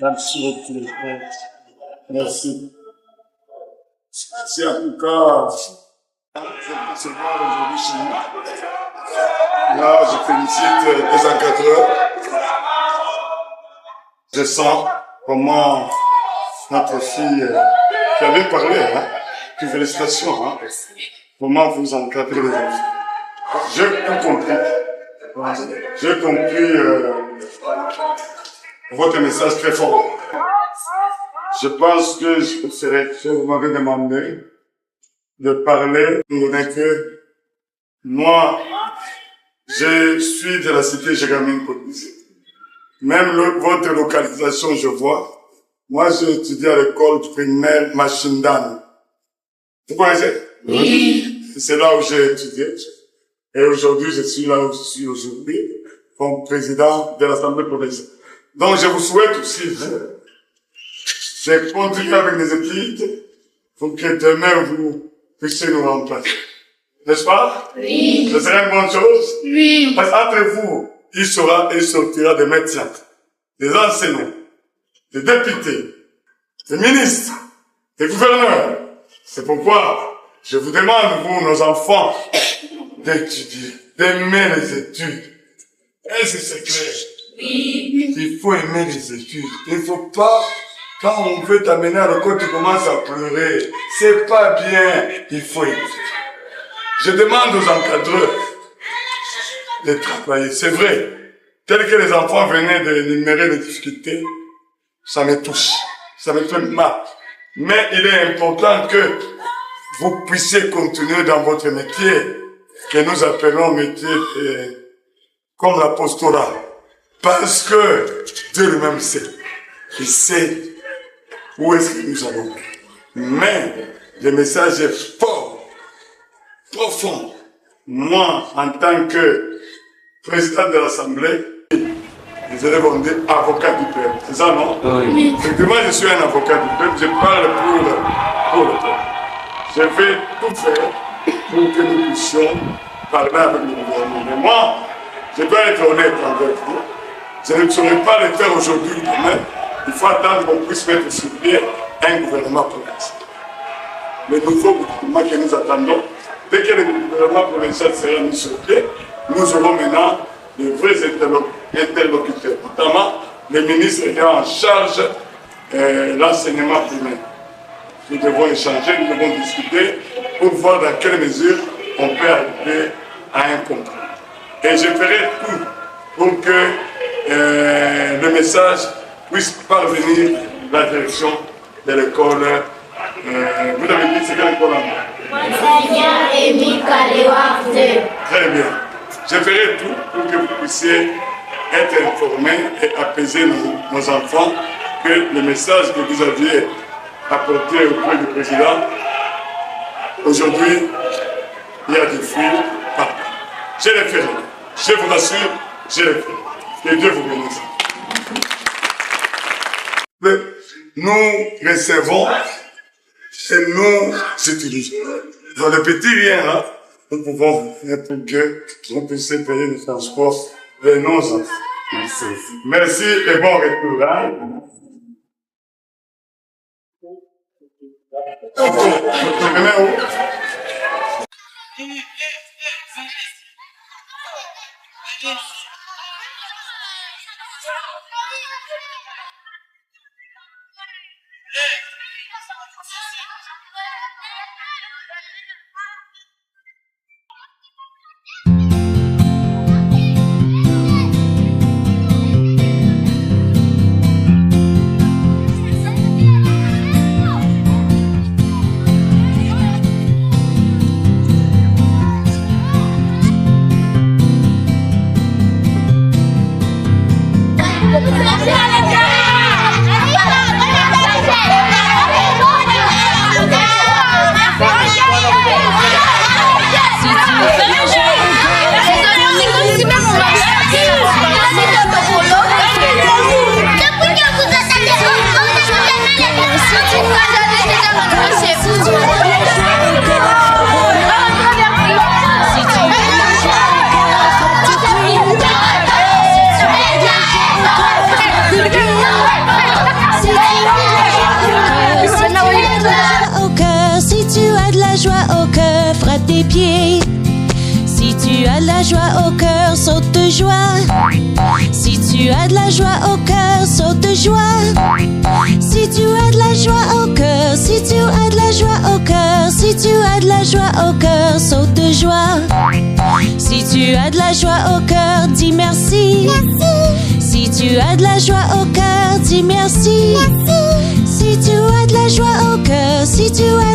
Merci beaucoup, frère. Merci. C'est en tout cas, je vais recevoir aujourd'hui chez nous. Là, je félicite les encadreurs. Je sens comment notre fille, qui a bien parlé, hein. Puis félicitations, hein. Comment vous encadrez les enfants. J'ai tout compris. J'ai compris votre message très fort. Je pense que vous m'avez demandé de parler pour dire que moi, je suis de la cité Jégamine Côte-Nizé. Même votre localisation, je vois. Moi, j'ai étudié à l'école primaire Machindane. Vous connaissez? Oui. C'est là où j'ai étudié. Et aujourd'hui, je suis là où je suis aujourd'hui, comme président de l'Assemblée provinciale. Donc, je vous souhaite aussi, j'ai continué avec les études pour que demain vous puissiez nous remplacer. N'est-ce pas? Oui. Ce serait une bonne chose? Oui. Parce qu'entre vous, il sortira des médecins, des enseignants, des députés, des ministres, des gouverneurs. C'est pourquoi je vous demande, vous, nos enfants, d'étudier, d'aimer les études. Est-ce que c'est clair? Oui. Il faut aimer les études. Il ne faut pas, quand on veut t'amener à l'école, tu commences à pleurer. C'est pas bien. Il faut étudier. Je demande aux encadreurs de travailler. C'est vrai. Tel que les enfants venaient d'énumérer les difficultés, ça me touche. Ça me fait mal. Mais il est important que vous puissiez continuer dans votre métier, que nous appelons métier comme l'apostolat. Parce que Dieu lui-même sait. Il sait où est-ce que nous allons. Mais le message est fort, profond. Moi, en tant que président de l'Assemblée, les élèves ont dit avocat du peuple. C'est ça, non? Oui. Effectivement, je suis un avocat du peuple. Je parle pour le peuple. Je vais tout faire pour que nous puissions parler avec le gouvernement. Mais moi, je dois être honnête avec vous. Je ne saurais pas le faire aujourd'hui ou demain. Il faut attendre qu'on puisse mettre sur pied un gouvernement provincial. Le nouveau gouvernement que nous attendons, dès que le gouvernement provincial sera mis sur pied, nous aurons maintenant de vrais interlocuteurs, notamment les ministres ayant en charge l'enseignement primaire. Nous devons échanger, nous devons discuter pour voir dans quelle mesure on peut arriver à un compromis. Et je ferai tout pour que le message puisse parvenir à la direction de l'école. Vous avez dit c'est quelle école? Monseigneur Émile Kaléwa 2. Très bien. Je ferai tout pour que vous puissiez être informés et apaiser nos enfants que le message que vous aviez apporté auprès du président, aujourd'hui, il y a des fruits partout. Je les ferai. Je vous rassure, je les ferai. Que Dieu vous bénisse. Nous recevons et nous utilisons. Dans le petit rien, là, nous pouvons faire pour que nous puissions payer le transport de nos enfants. Merci. Merci et bon retour. Hein? la joie au cœur, frappe des pieds. Si tu as de la joie au cœur, saute de joie. Si tu as de la joie au cœur, saute de joie. Si tu as de la joie au cœur, si tu as de la joie au cœur, si tu as de la joie au cœur, saute de joie. Si tu as de la joie au cœur, dis merci. Si tu as de la joie au cœur, dis merci. Si tu as de la joie au cœur, si tu as